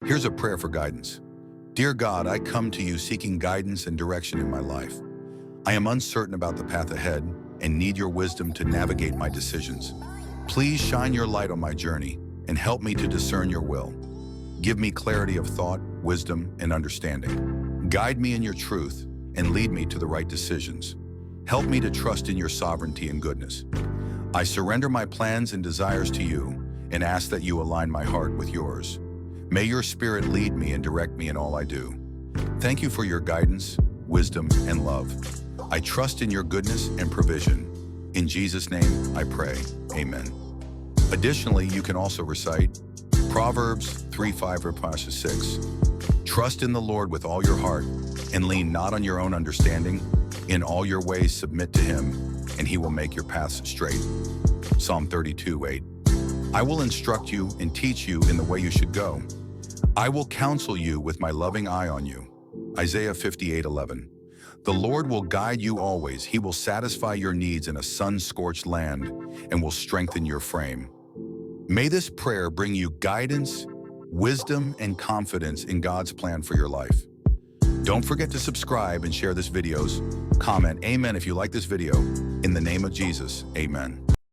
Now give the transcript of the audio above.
Here's a prayer for guidance. Dear God, I come to you seeking guidance and direction in my life. I am uncertain about the path ahead and need your wisdom to navigate my decisions. Please shine your light on my journey and help me to discern your will. Give me clarity of thought, wisdom, and understanding. Guide me in your truth and lead me to the right decisions. Help me to trust in your sovereignty and goodness. I surrender my plans and desires to you and ask that you align my heart with yours. May your spirit lead me and direct me in all I do. Thank you for your guidance, wisdom, and love. I trust in your goodness and provision. In Jesus' name, I pray. Amen. Additionally, you can also recite Proverbs 3:5-6. Trust in the Lord with all your heart and lean not on your own understanding. In all your ways submit to him, and he will make your paths straight. Psalm 32:8. I will instruct you and teach you in the way you should go. I will counsel you with my loving eye on you. Isaiah 58:11. The Lord will guide you always. He will satisfy your needs in a sun-scorched land and will strengthen your frame. May this prayer bring you guidance, wisdom, and confidence in God's plan for your life. Don't forget to subscribe and share this videos. Comment amen if you like this video. In the name of Jesus, amen.